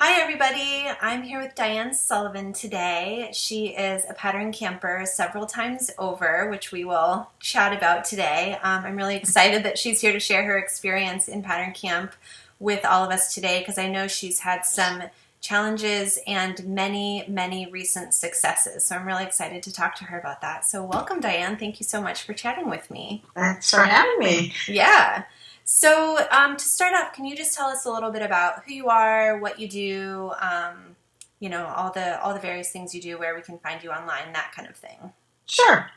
Hi everybody, I'm here with Diane Sullivan today. She is a pattern camper several times over, which we will chat about today. I'm really excited that she's here to share her experience in pattern camp with all of us today because I know she's had some challenges and many recent successes. So I'm really excited to talk to her about that. So welcome, Diane. Thank you so much for chatting with me. Thanks for having me. Yeah. So to start off, can you just tell us a little bit about who you are, what you do, all the various things you do, where we can find you online, that kind of thing? Sure.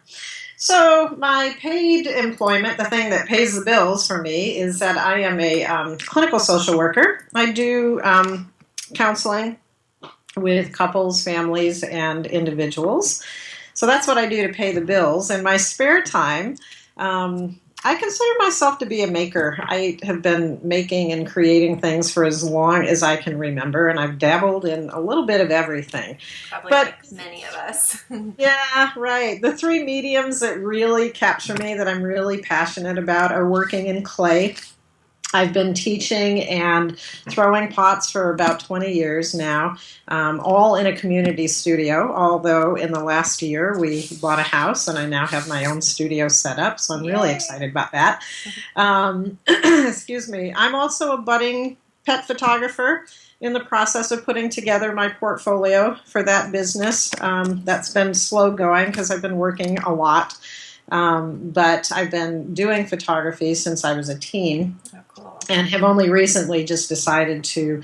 So my paid employment, the thing that pays the bills for me, is that I am a clinical social worker. I do counseling with couples, families, and individuals. So that's what I do to pay the bills. In my spare time, I consider myself to be a maker. I have been making and creating things for as long as I can remember, and I've dabbled in a little bit of everything. Probably like many of us. Yeah, right. The three mediums that really capture me, that I'm really passionate about, are working in clay. I've been teaching and throwing pots for about 20 years now, all in a community studio, although in the last year we bought a house and I now have my own studio set up, so I'm really excited about that. Excuse me. I'm also a budding pet photographer in the process of putting together my portfolio for that business. That's been slow going because I've been working a lot. But I've been doing photography since I was a teen. Oh, cool. And have only recently just decided to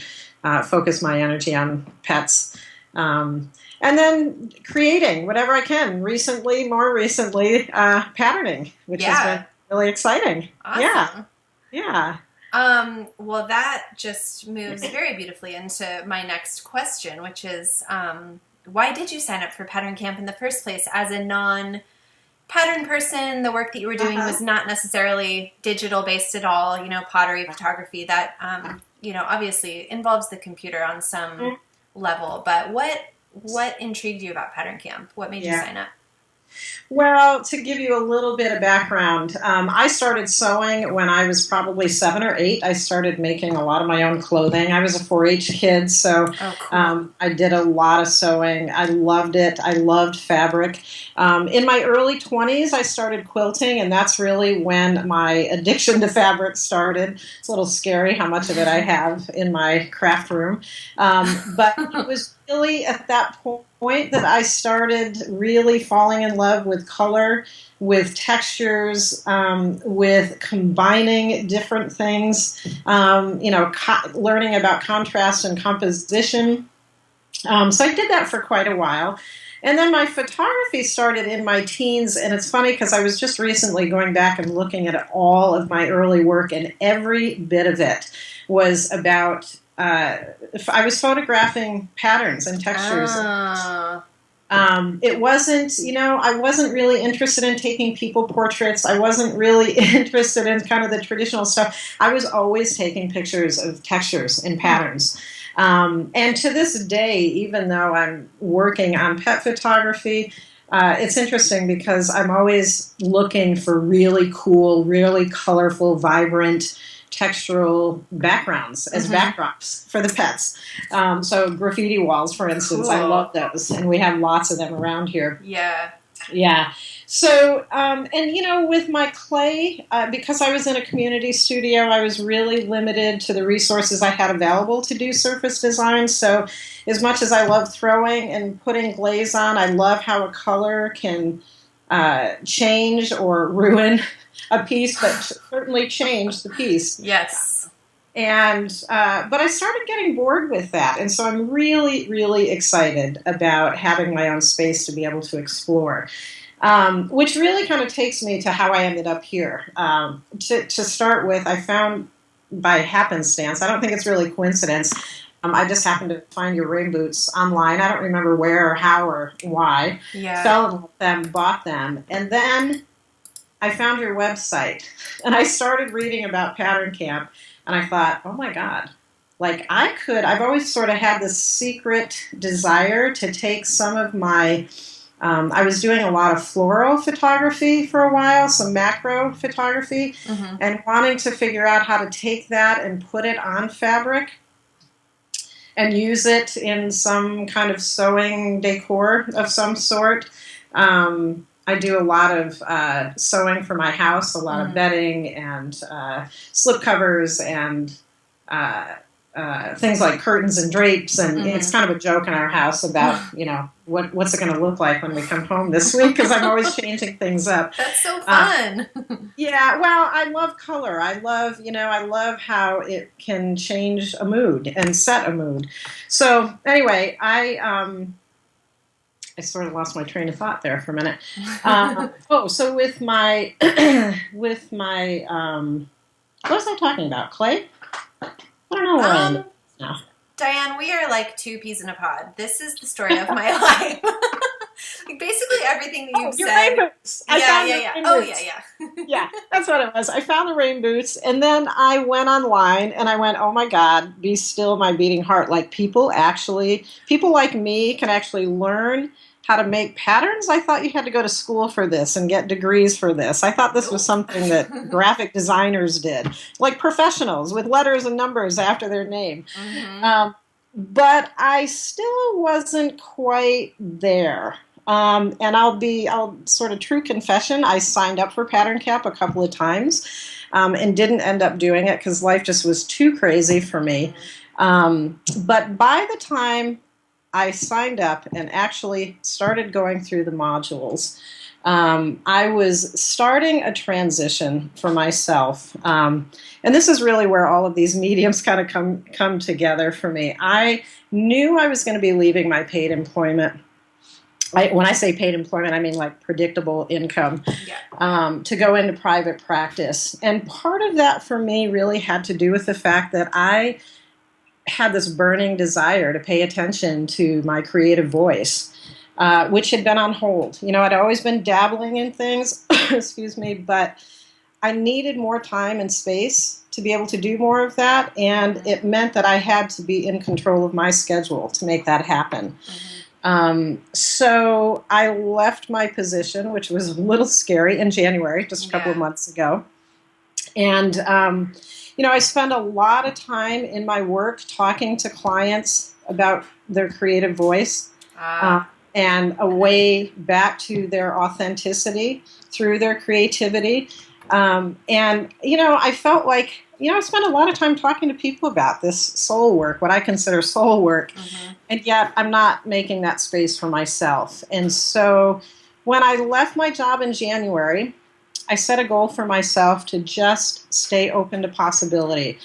focus my energy on pets. And then creating whatever I can. More recently, patterning, which has been really exciting. Awesome. Yeah. Well, that just moves very beautifully into my next question, which is, why did you sign up for pattern camp in the first place as a pattern person? The work that you were doing was not necessarily digital based at all, pottery, photography, that, obviously involves the computer on some level. But what intrigued you about pattern camp? What made you sign up? Well, to give you a little bit of background, I started sewing when I was probably 7 or 8. I started making a lot of my own clothing. I was a 4-H kid, so I did a lot of sewing. I loved it. I loved fabric. In my early 20s, I started quilting, and that's really when my addiction to fabric started. It's a little scary how much of it I have in my craft room. But it was really at that point that I started really falling in love with color, with textures, with combining different things, learning about contrast and composition. So I did that for quite a while. And then my photography started in my teens, and it's funny because I was just recently going back and looking at all of my early work, and every bit of it was about I was photographing patterns and textures. It wasn't, I wasn't really interested in taking people portraits. I wasn't really interested in kind of the traditional stuff. I was always taking pictures of textures and patterns. And to this day, even though I'm working on pet photography, it's interesting because I'm always looking for really cool, really colorful, vibrant, textural backgrounds as backdrops for the pets. So graffiti walls, for instance, I love those, and we have lots of them around here. Yeah. So, with my clay, because I was in a community studio, I was really limited to the resources I had available to do surface design. So as much as I love throwing and putting glaze on, I love how a color can change or ruin a piece, but certainly change the piece. Yes. And but I started getting bored with that, and so I'm really excited about having my own space to be able to explore, which really kind of takes me to how I ended up here. To start with, I found by happenstance, I don't think it's really coincidence, I just happened to find your rain boots online. I don't remember where or how or why. Fell in love with them, bought them, and then I found your website, and I started reading about pattern camp, and I thought, oh my God, I've always sort of had this secret desire to take some of my, I was doing a lot of floral photography for a while, some macro photography, and wanting to figure out how to take that and put it on fabric. and use it in some kind of sewing decor of some sort. I do a lot of sewing for my house, a lot of bedding and slip covers and things like curtains and drapes, and it's kind of a joke in our house about, what's it going to look like when we come home this week, because I'm always changing things up. That's so fun. Yeah, well, I love color. I love how it can change a mood and set a mood. So anyway, I sort of lost my train of thought there for a minute. So with my what was I talking about? Clay? I don't know where I am now. Diane, we are like two peas in a pod. This is the story of my life. Like basically everything that you've said. Rain boots. Yeah, that's what it was. I found the rain boots, and then I went online and I went, oh my God, be still my beating heart. Like people like me can actually learn how to make patterns. I thought you had to go to school for this and get degrees for this. I thought this was something that graphic designers did, like professionals with letters and numbers after their name. But I still wasn't quite there. And I'll sort of true confession, I signed up for Pattern Camp a couple of times and didn't end up doing it because life just was too crazy for me. But by the time I signed up and actually started going through the modules, I was starting a transition for myself. And this is really where all of these mediums kind of come together for me. I knew I was going to be leaving my paid employment. When I say paid employment, I mean like predictable income, to go into private practice. And part of that for me really had to do with the fact that I had this burning desire to pay attention to my creative voice, which had been on hold. I'd always been dabbling in things, excuse me, but I needed more time and space to be able to do more of that, and it meant that I had to be in control of my schedule to make that happen. So I left my position, which was a little scary, in January, just a couple of months ago. And, I spend a lot of time in my work talking to clients about their creative voice and a way back to their authenticity through their creativity. I felt like, I spent a lot of time talking to people about this soul work, what I consider soul work, and yet I'm not making that space for myself. And so when I left my job in January, I set a goal for myself to just stay open to possibility,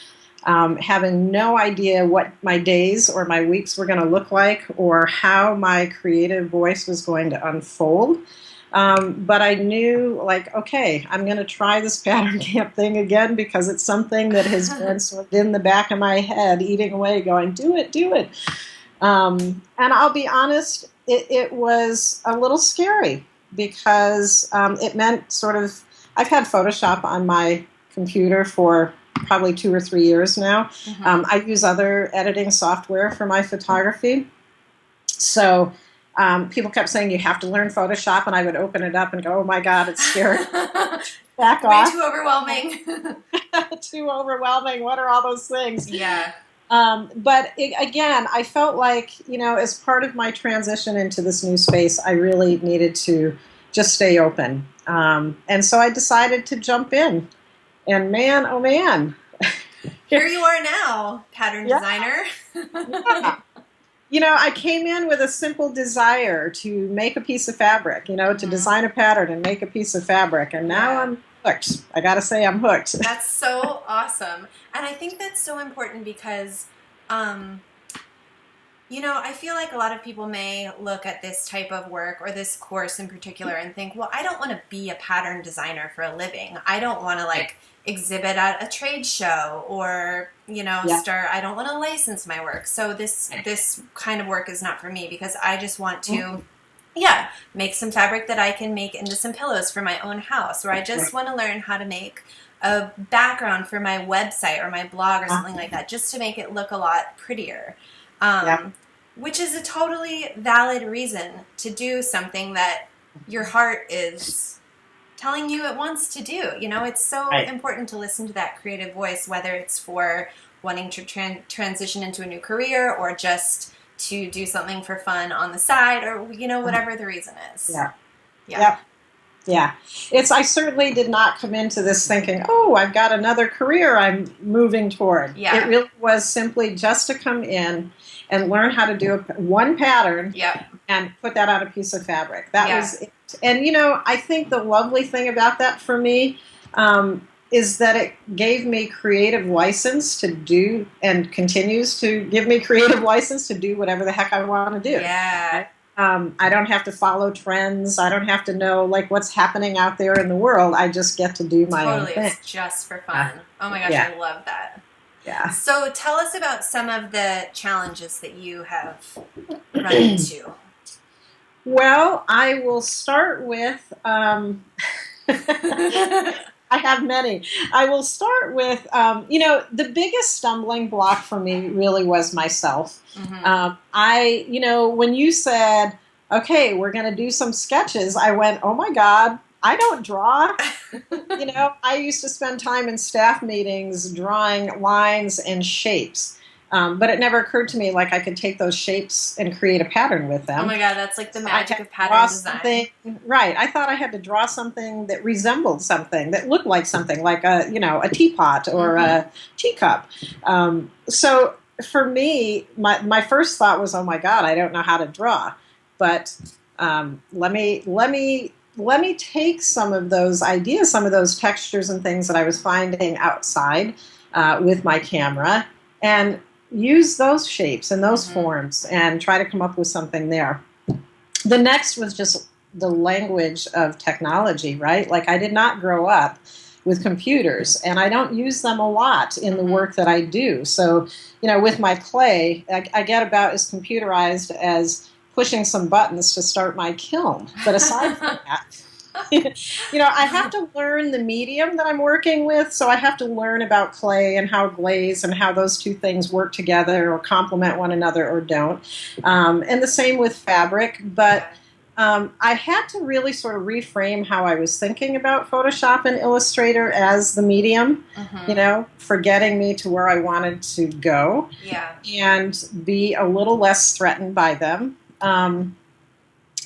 having no idea what my days or my weeks were going to look like or how my creative voice was going to unfold. But I knew, okay, I'm going to try this Pattern Camp thing again because it's something that has been sort of in the back of my head, eating away, going, do it. And I'll be honest, it was a little scary because it meant sort of, I've had Photoshop on my computer for probably 2 or 3 years now. I use other editing software for my photography. So people kept saying, you have to learn Photoshop, and I would open it up and go, oh my God, it's scary. Back off. Way too overwhelming. Too overwhelming. What are all those things? Yeah. But again, I felt like, as part of my transition into this new space, I really needed to just stay open. And so I decided to jump in. And man, oh man. Here you are now, pattern designer. I came in with a simple desire to make a piece of fabric, to design a pattern and make a piece of fabric. And now I'm hooked. I got to say I'm hooked. That's so awesome. And I think that's so important because, I feel like a lot of people may look at this type of work or this course in particular and think, well, I don't want to be a pattern designer for a living. I don't want to exhibit at a trade show or, I don't want to license my work. So this kind of work is not for me because I just want to, make some fabric that I can make into some pillows for my own house, or I just want to learn how to make a background for my website or my blog or something like that, just to make it look a lot prettier. Which is a totally valid reason to do something that your heart is telling you it wants to do. It's so important to listen to that creative voice, whether it's for wanting to transition into a new career, or just to do something for fun on the side, or, whatever the reason is. Yeah. Yeah. Yep. Yeah. I certainly did not come into this thinking, oh, I've got another career I'm moving toward. Yeah. It really was simply just to come in and learn how to do one pattern and put that on a piece of fabric. That was it. And, I think the lovely thing about that for me is that it gave me creative license to do, and continues to give me creative license to do whatever the heck I want to do. Yeah. I don't have to follow trends. I don't have to know what's happening out there in the world. I just get to do my own thing. Totally, it's just for fun. Oh my gosh, I love that. Yeah. So tell us about some of the challenges that you have run into. Well, I will start with, I have many. I will start with, the biggest stumbling block for me really was myself. When you said, okay, we're going to do some sketches, I went, oh my God, I don't draw. I used to spend time in staff meetings drawing lines and shapes. But it never occurred to me I could take those shapes and create a pattern with them. Oh my God, that's like the magic of pattern design. Right. I thought I had to draw something that resembled something, that looked like something, like a teapot or a teacup. So for me, my first thought was, oh my God, I don't know how to draw. But let me take some of those ideas, some of those textures and things that I was finding outside with my camera, and use those shapes and those forms and try to come up with something there. The next was just the language of technology, right? I did not grow up with computers, and I don't use them a lot in the work that I do. So, with my clay, I get about as computerized as pushing some buttons to start my kiln. But aside from that, I have to learn the medium that I'm working with, so I have to learn about clay and how glaze and how those two things work together or complement one another or don't. And the same with fabric, but I had to really sort of reframe how I was thinking about Photoshop and Illustrator as the medium, for getting me to where I wanted to go, and be a little less threatened by them.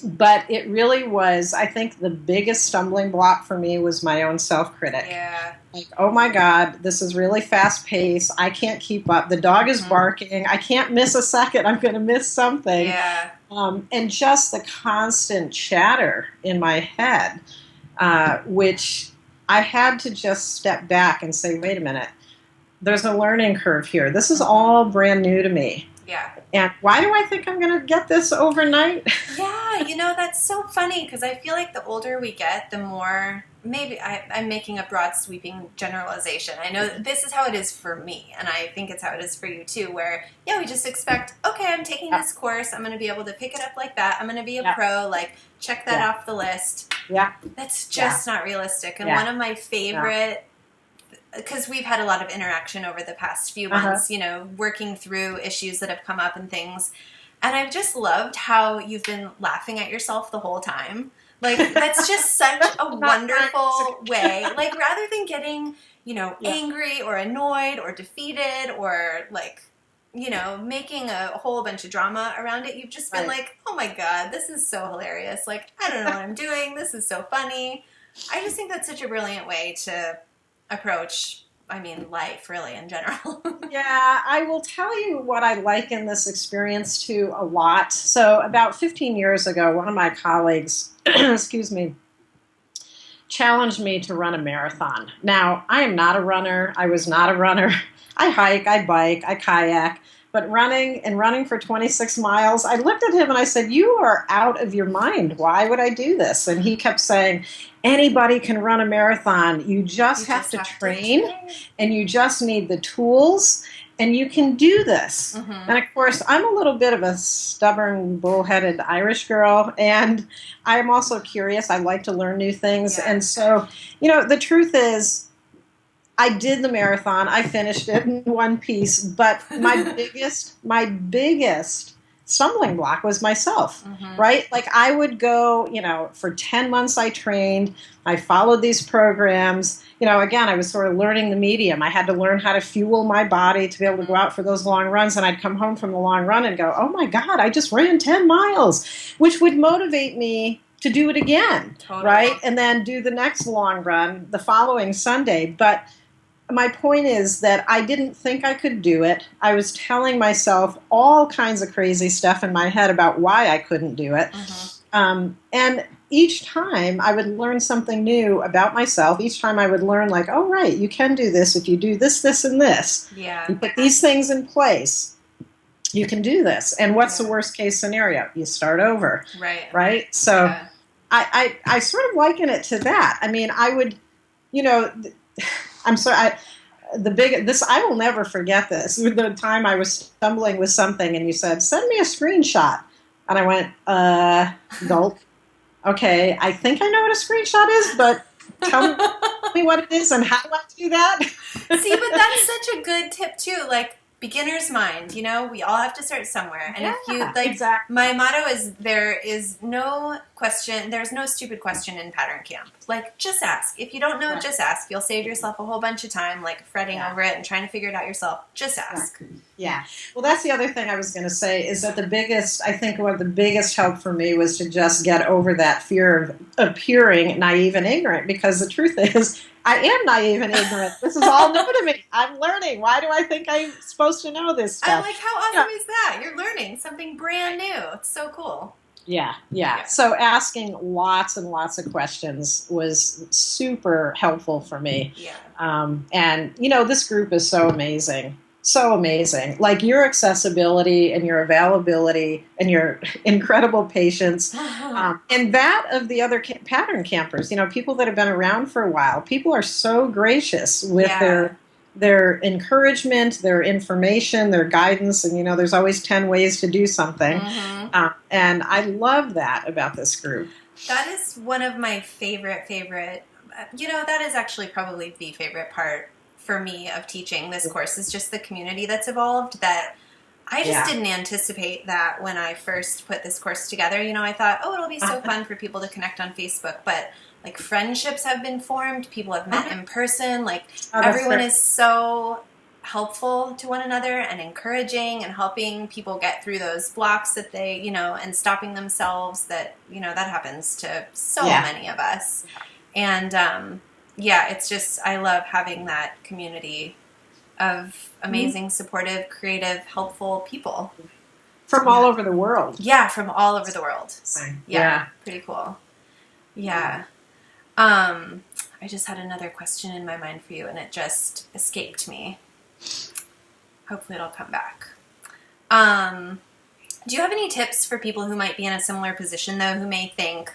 But it really was, I think the biggest stumbling block for me was my own self-critic. Yeah. Oh my God, this is really fast-paced. I can't keep up. The dog is barking. I can't miss a second. I'm going to miss something. Yeah. And just the constant chatter in my head, which I had to just step back and say, wait a minute, there's a learning curve here. This is all brand new to me. Yeah. And why do I think I'm going to get this overnight? Yeah, that's so funny, because I feel like the older we get, the more, maybe I'm making a broad sweeping generalization. I know that this is how it is for me, and I think it's how it is for you too, where, we just expect, okay, I'm taking this course, I'm going to be able to pick it up like that, I'm going to be a pro, check that off the list. Yeah. That's just not realistic. And one of my favorite... because we've had a lot of interaction over the past few months, working through issues that have come up and things. And I've just loved how you've been laughing at yourself the whole time. That's just such a wonderful way. Rather than getting, angry or annoyed or defeated or making a whole bunch of drama around it, you've just been oh my God, this is so hilarious. I don't know what I'm doing. This is so funny. I just think that's such a brilliant way to approach, life really in general. Yeah, I will tell you what I liken this experience to a lot. So about 15 years ago, one of my colleagues, challenged me to run a marathon. Now, I am not a runner. I was not a runner. I hike, I bike, I kayak. But running for 26 miles, I looked at him and I said, you are out of your mind. Why would I do this? And he kept saying, anybody can run a marathon. You just have to train, and you just need the tools, and you can do this. And of course, I'm a little bit of a stubborn, bullheaded Irish girl, and I'm also curious. I like to learn new things. Yeah. And so, the truth is, I did the marathon. I finished it in one piece. But my biggest stumbling block was myself, right? Like I would go, for 10 months I trained, I followed these programs. Again, I was sort of learning the medium. I had to learn how to fuel my body to be able to go out for those long runs. And I'd come home from the long run and go, oh my God, I just ran 10 miles, which would motivate me to do it again, right? And then do the next long run the following Sunday. But my point is that I didn't think I could do it. I was telling myself all kinds of crazy stuff in my head about why I couldn't do it. And each time I would learn something new about myself. Each time I would learn like, oh, right, you can do this if you do this, this, and this. Yeah. You put these things in place. You can do this. And what's the worst case scenario? You start over. Right? So I sort of liken it to that. I mean, I would, I'm sorry, I will never forget this. The time I was stumbling with something and you said, send me a screenshot. And I went, gulp. Okay, I think I know what a screenshot is, but tell me what it is and how I do that. See, but that's such a good tip too. Like, beginner's mind, we all have to start somewhere. And if you, my motto is there's no stupid question in pattern camp. Like, just ask. If you don't know, just ask. You'll save yourself a whole bunch of time, like, fretting over it and trying to figure it out yourself. Just ask. Yeah. Well, that's the other thing I was going to say is that I think one of the biggest help for me was to just get over that fear of appearing naive and ignorant, because the truth is, I am naive and ignorant. This is all new to me. I'm learning. Why do I think I'm supposed to know this stuff? I'm like, how awesome is that? You're learning something brand new. It's so cool. Yeah. So asking lots and lots of questions was super helpful for me. Yeah. And, this group is so amazing. So amazing. Like your accessibility and your availability and your incredible patience and that of the other pattern campers, people that have been around for a while. People are so gracious with their encouragement, their information, their guidance. And, there's always 10 ways to do something. And I love that about this group. That is one of my favorite, that is actually probably the favorite part for me of teaching this course is just the community that's evolved, that I just didn't anticipate that when I first put this course together. I thought, it'll be so fun for people to connect on Facebook, but like friendships have been formed, people have met in person, like everyone is so helpful to one another and encouraging and helping people get through those blocks that they, and stopping themselves that, that happens to so many of us. And, it's just, I love having that community of amazing, supportive, creative, helpul people. From all over the world. Yeah, from all over the world. Yeah. Pretty cool. Yeah. I just had another question in my mind for you, and it just escaped me. Hopefully it'll come back. Do you have any tips for people who might be in a similar position, though, who may think,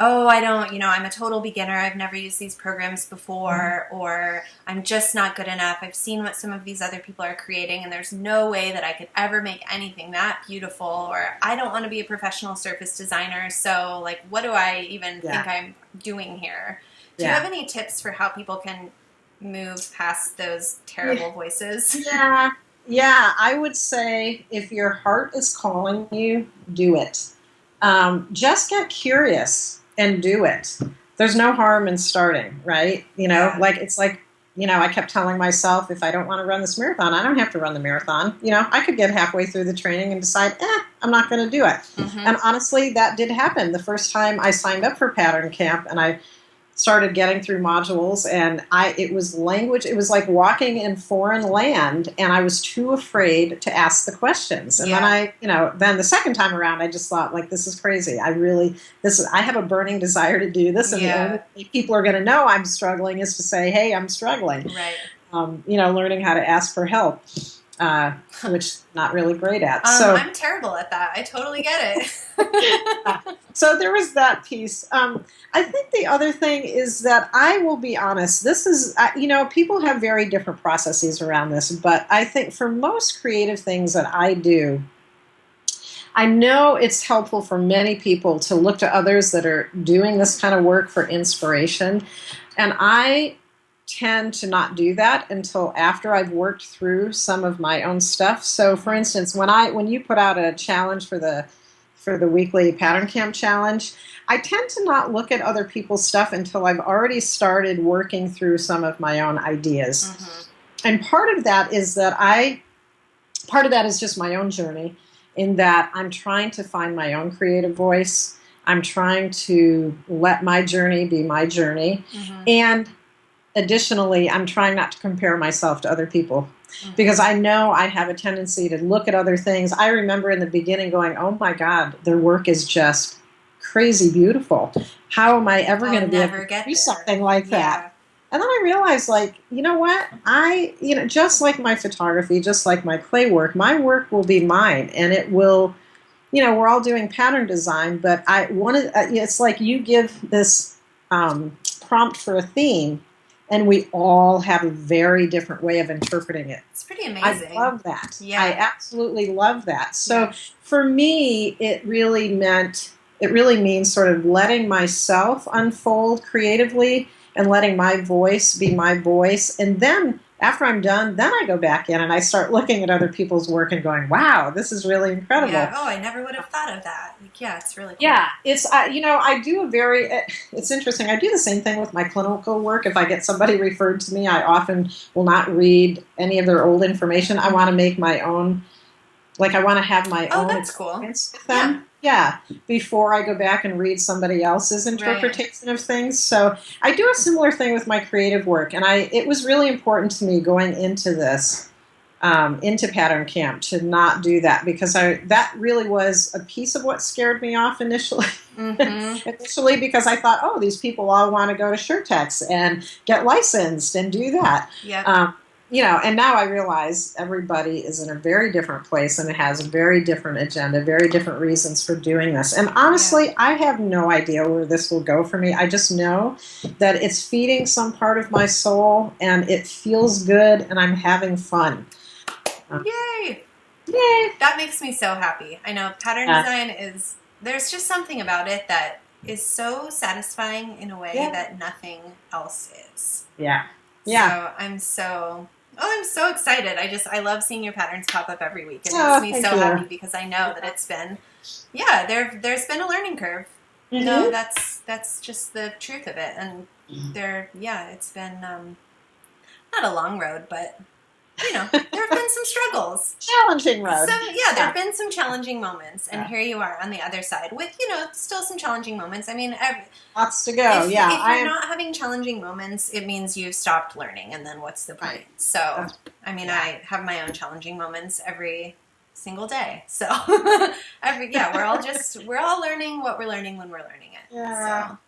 I'm a total beginner. I've never used these programs before, or I'm just not good enough. I've seen what some of these other people are creating, and there's no way that I could ever make anything that beautiful, or I don't want to be a professional surface designer, so, like, what do I even think I'm doing here? Do you have any tips for how people can move past those terrible voices? Yeah, I would say if your heart is calling you, do it. Just get curious and do it. There's no harm in starting, right? I kept telling myself, if I don't want to run this marathon, I don't have to run the marathon. I could get halfway through the training and decide, I'm not going to do it. And honestly, that did happen. The first time I signed up for Pattern Camp and I started getting through modules, and it was language. It was like walking in foreign land, and I was too afraid to ask the questions. And then then the second time around, I just thought, like, this is crazy. I have a burning desire to do this, and the only way people are going to know I'm struggling is to say, hey, I'm struggling. Right. Learning how to ask for help. Which not really great at. I'm terrible at that. I totally get it. So there was that piece. I think the other thing is that I will be honest. This is, people have very different processes around this, but I think for most creative things that I do, I know it's helpful for many people to look to others that are doing this kind of work for inspiration. And I tend to not do that until after I've worked through some of my own stuff. So, for instance, when you put out a challenge for the weekly Pattern Camp challenge, I tend to not look at other people's stuff until I've already started working through some of my own ideas. And part of that is just my own journey, in that I'm trying to find my own creative voice. I'm trying to let my journey be my journey. And additionally, I'm trying not to compare myself to other people, because I know I have a tendency to look at other things. I remember in the beginning going, oh my God, their work is just crazy beautiful. How am I ever going to be able to do something like that? And then I realized, like, you know what? Just like my photography, just like my clay work, my work will be mine, and it will, we're all doing pattern design, but it's like you give this prompt for a theme, and we all have a very different way of interpreting it. It's pretty amazing. I love that. Yeah. I absolutely love that. So for me, it really means sort of letting myself unfold creatively and letting my voice be my voice. And then after I'm done, then I go back in and I start looking at other people's work and going, wow, this is really incredible. Yeah. Oh, I never would have thought of that. Yeah, it's really cool. Yeah, it's, it's interesting. I do the same thing with my clinical work. If I get somebody referred to me, I often will not read any of their old information. I want to make my own, I want to have my own experience with them. Yeah, before I go back and read somebody else's interpretation of things. So I do a similar thing with my creative work, and it was really important to me going into this, into Pattern Camp, to not do that, because that really was a piece of what scared me off initially. Initially, because I thought, oh, these people all want to go to SureText and get licensed and do that. Yeah. And now I realize everybody is in a very different place and it has a very different agenda, very different reasons for doing this. And honestly, I have no idea where this will go for me. I just know that it's feeding some part of my soul and it feels good and I'm having fun. Yay! Yay! That makes me so happy. I know pattern design there's just something about it that is so satisfying in a way that nothing else is. Yeah. So I'm so excited. I love seeing your patterns pop up every week. It makes me so happy because I know that it's been, there's been a learning curve. No, that's just the truth of it. And it's been not a long road, but there have been some struggles. Challenging road. There have been some challenging moments, and here you are on the other side with, still some challenging moments. I mean, lots to go. If you're not having challenging moments, it means you've stopped learning, and then what's the point? Right. So, I have my own challenging moments every single day. So, we're all learning what we're learning when we're learning it. Yeah. So.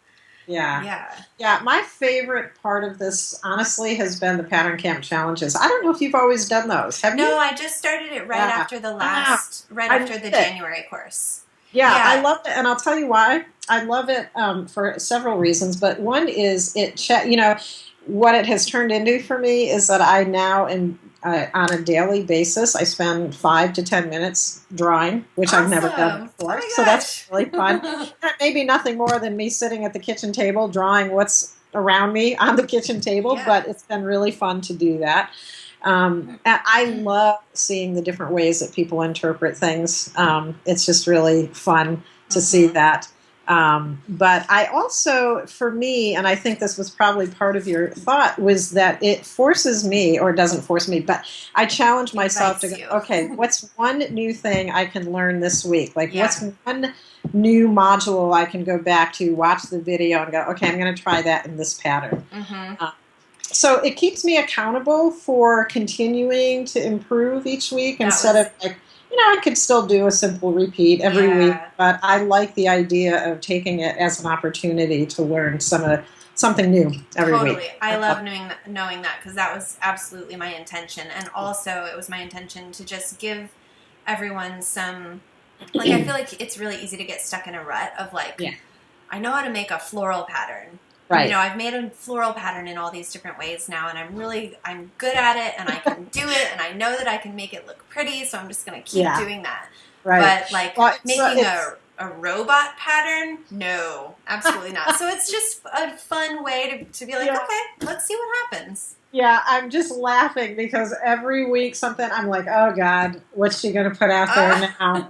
Yeah. My favorite part of this, honestly, has been the Pattern Camp challenges. I don't know if you've always done those. Have you? No, I just started it right after after the January course. Yeah, I love it, and I'll tell you why. I love it for several reasons, but one is what it has turned into for me is that I now am on a daily basis. I spend 5 to 10 minutes drawing, which I've never done before. So that's really fun. That may be nothing more than me sitting at the kitchen table drawing what's around me on the kitchen table, but it's been really fun to do that. And I love seeing the different ways that people interpret things. It's just really fun to see that. But I also, for me, and I think this was probably part of your thought, was that it forces me, or doesn't force me, but I challenge myself to go, okay, what's one new thing I can learn this week? What's one new module I can go back to, watch the video, and go, okay, I'm going to try that in this pattern. So it keeps me accountable for continuing to improve each week instead of I could still do a simple repeat every week, but I like the idea of taking it as an opportunity to learn something new every week. Totally. I love knowing that because that was absolutely my intention. And also it was my intention to just give everyone some, I feel like it's really easy to get stuck in a rut of I know how to make a floral pattern. Right. I've made a floral pattern in all these different ways now, and I'm good at it, and I can do it, and I know that I can make it look pretty, so I'm just going to keep doing that. Right. But making a a robot pattern? No, absolutely not. So it's just a fun way to be like, okay, let's see what happens. Yeah, I'm just laughing because every week something, I'm like, oh God, what's she going to put out there now?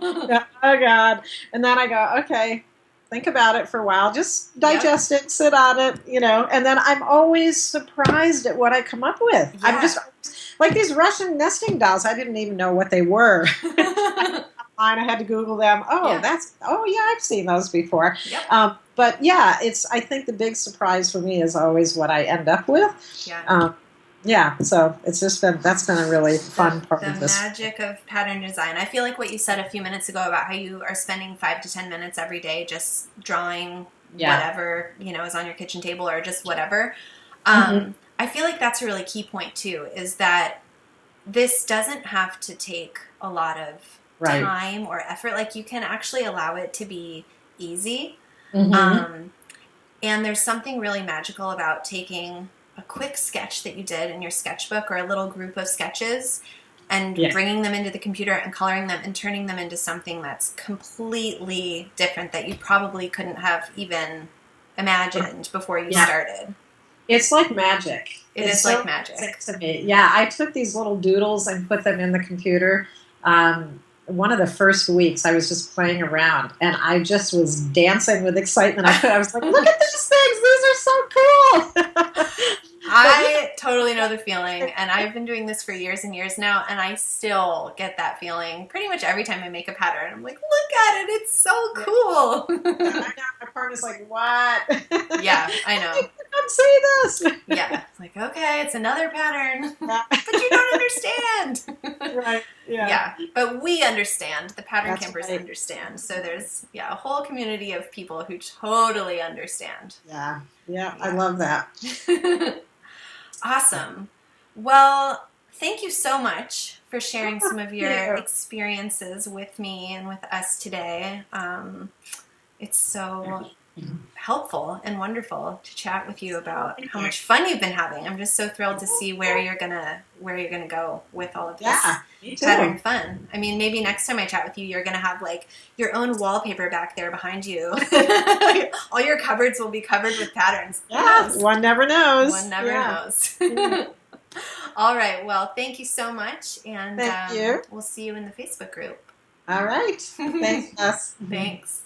Oh God. And then I go, okay, think about it for a while. Just digest it, sit on it, and then I'm always surprised at what I come up with. I'm just like these Russian nesting dolls. I didn't even know what they were. I had to Google them. I've seen those before. Yep. But yeah, I think the big surprise for me is always what I end up with. So that's been a really fun part of this. The magic of pattern design. I feel like what you said a few minutes ago about how you are spending 5 to 10 minutes every day just drawing whatever, is on your kitchen table or just whatever. I feel like that's a really key point too, is that this doesn't have to take a lot of time or effort. Like you can actually allow it to be easy. And there's something really magical about taking a quick sketch that you did in your sketchbook or a little group of sketches and bringing them into the computer and coloring them and turning them into something that's completely different that you probably couldn't have even imagined before you started. It's like magic. It's like magic to me. Yeah, I took these little doodles and put them in the computer. One of the first weeks, I was just playing around, and I just was dancing with excitement. I was like, look at these things. These are so cool. I totally know the feeling, and I've been doing this for years and years now, and I still get that feeling pretty much every time I make a pattern. I'm like, look at it. It's so cool. I know. My partner's like, what? Yeah, I know. I can't see this. Yeah. It's like, okay, it's another pattern. But you don't understand. Right. Yeah. But we understand. The pattern campers understand. So there's, a whole community of people who totally understand. Yeah, I love that. Awesome. Well, thank you so much for sharing some of your experiences with me and with us today. It's so helpful and wonderful to chat with you about how much fun you've been having. I'm just so thrilled to see where you're gonna go with all of this pattern fun. I mean, maybe next time I chat with you, you're gonna have like your own wallpaper back there behind you. All your cupboards will be covered with patterns. Yeah, one never knows. One never knows. All right. Well, thank you so much, and thank you. We'll see you in the Facebook group. All right. Thanks, Jess. Thanks.